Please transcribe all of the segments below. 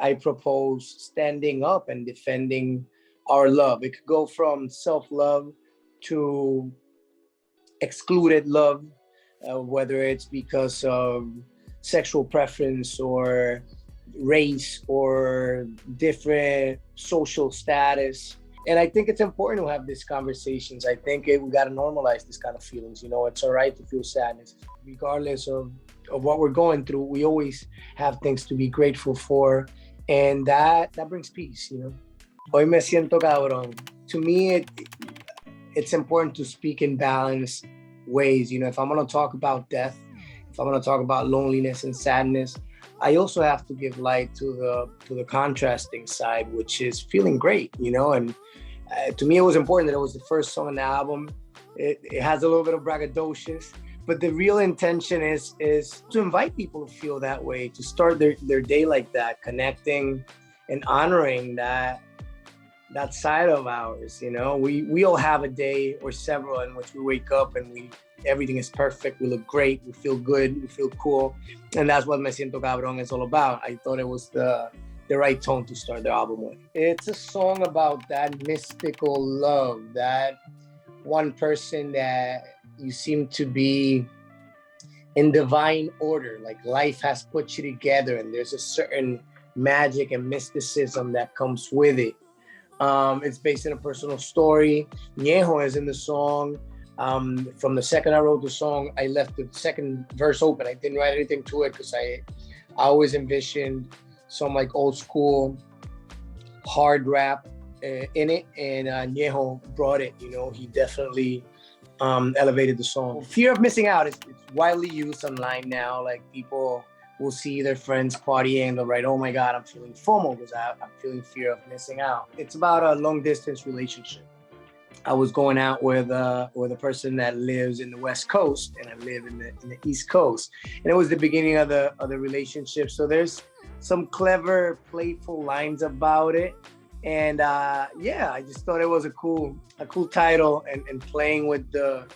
I propose standing up and defending our love. It could go from self-love to excluded love, whether it's because of sexual preference or race or different social status. And I think it's important to have these conversations. I think we got to normalize this kind of feelings. You know, it's all right to feel sadness. Regardless of what we're going through, we always have things to be grateful for. And that brings peace, you know. Hoy me siento cabrón. To me, it's important to speak in balanced ways. You know, if I'm going to talk about death, if I'm going to talk about loneliness and sadness, I also have to give light to the contrasting side, which is feeling great, you know. And to me, it was important that it was the first song on the album. It has a little bit of braggadocious, but the real intention is to invite people to feel that way, to start their day like that, connecting and honoring that side of ours. You know, we all have a day or several in which we wake up and everything is perfect. We look great. We feel good. We feel cool. And that's what Me Siento Cabrón is all about. I thought it was the right tone to start the album with. It's a song about that mystical love, that one person that you seem to be in divine order, like life has put you together and there's a certain magic and mysticism that comes with it. It's based on a personal story. Ñejo is in the song. From the second I wrote the song, I left the second verse open. I didn't write anything to it because I always envisioned some like old school hard rap in it, and Ñejo brought it. You know, he definitely elevated the song. Fear of missing out is widely used online now. Like people will see their friends partying, they'll write, "Oh my God, I'm feeling FOMO because I'm feeling fear of missing out." It's about a long distance relationship. I was going out with a person that lives in the West Coast, and I live in the East Coast, and it was the beginning of the relationship. So there's some clever, playful lines about it, and yeah, I just thought it was a cool title, and playing with the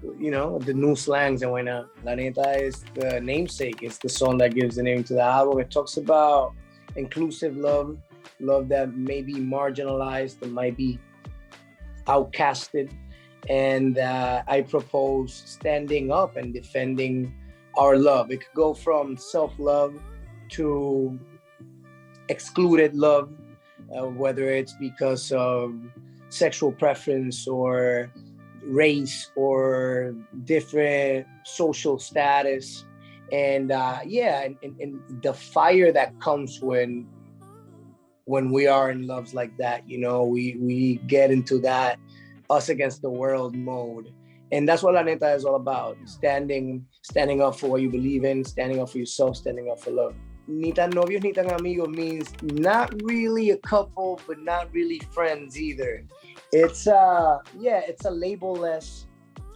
new slangs. And when La Neta is the namesake, it's the song that gives the name to the album. It talks about inclusive love that may be marginalized, that might be outcasted, and I propose standing up and defending our love. It could go from self-love to excluded love, whether it's because of sexual preference or race or different social status. And and the fire that comes when we are in loves like that, you know, we get into that us against the world mode. And that's what La Neta is all about. Standing up for what you believe in, standing up for yourself, standing up for love. Ni tan novios ni tan amigos means not really a couple, but not really friends either. It's a label-less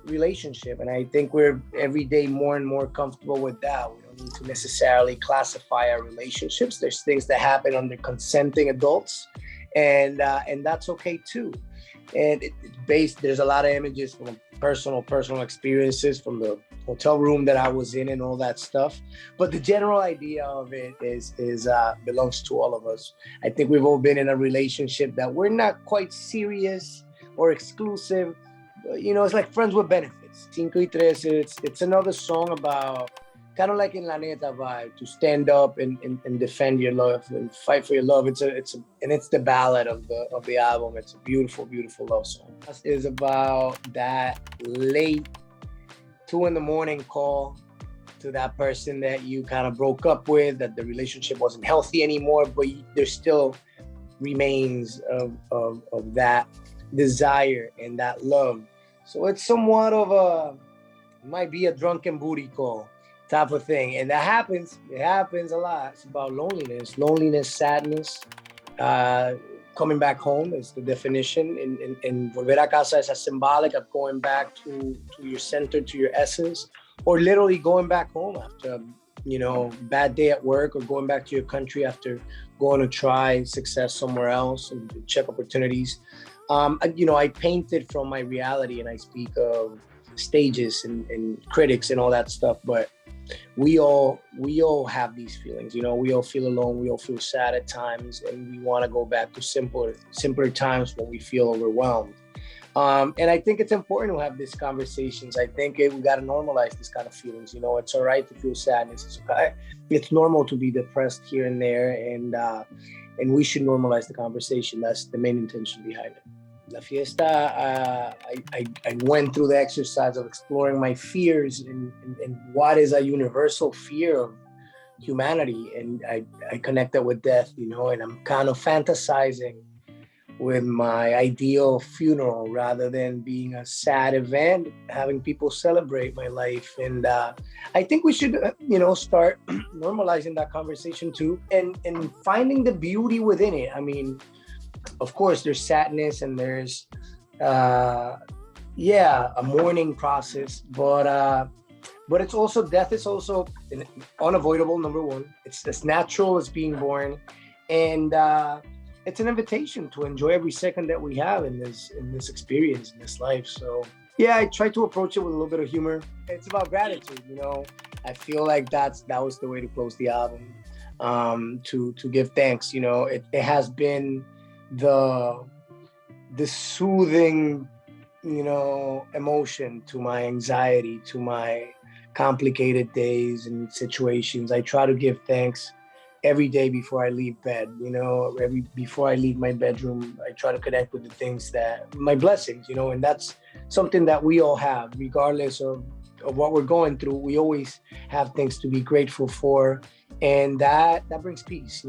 relationship. And I think we're every day more and more comfortable with that. We don't need to necessarily classify our relationships. There's things that happen under consenting adults, and that's okay too. And there's a lot of images from personal experiences from the hotel room that I was in and all that stuff. But the general idea of it is belongs to all of us. I think we've all been in a relationship that we're not quite serious or exclusive. You know, it's like friends with benefits. Cinco y Tres, it's another song about kind of like in La Neta vibe, to stand up and defend your love and fight for your love. It's the ballad of the album. It's a beautiful, beautiful love song. It's about that late 2 a.m. call to that person that you kind of broke up with, that the relationship wasn't healthy anymore, but there still remains of that desire and that love. So it's somewhat of might be a drunken booty call type of thing. And that happens. It happens a lot. It's about loneliness, sadness. Coming back home is the definition. And volver a casa is symbolic of going back to your center, to your essence, or literally going back home after, bad day at work, or going back to your country after going to try success somewhere else and check opportunities. I painted from my reality, and I speak of stages and critics and all that stuff, but we all have these feelings. We all feel alone. We all feel sad at times, and we want to go back to simpler times when we feel overwhelmed. And I think it's important to have these conversations. I think we got to normalize this kind of feelings. It's all right to feel sadness. It's okay. It's normal to be depressed here and there, and we should normalize the conversation. That's the main intention behind it. La Fiesta, I went through the exercise of exploring my fears and what is a universal fear of humanity. And I connect that with death, and I'm kind of fantasizing with my ideal funeral rather than being a sad event, having people celebrate my life. And I think we should, start normalizing that conversation too, and finding the beauty within it. I mean, of course, there's sadness and there's, a mourning process, but it's also, death is also unavoidable, number one. It's as natural as being born. And it's an invitation to enjoy every second that we have in this experience, in this life. So yeah, I try to approach it with a little bit of humor. It's about gratitude, I feel like that was the way to close the album, to give thanks. It has been the soothing, emotion to my anxiety, to my complicated days and situations. I try to give thanks every day before I leave bed. Before I leave my bedroom, I try to connect with the things my blessings, and that's something that we all have, regardless of what we're going through. We always have things to be grateful for, and that brings peace.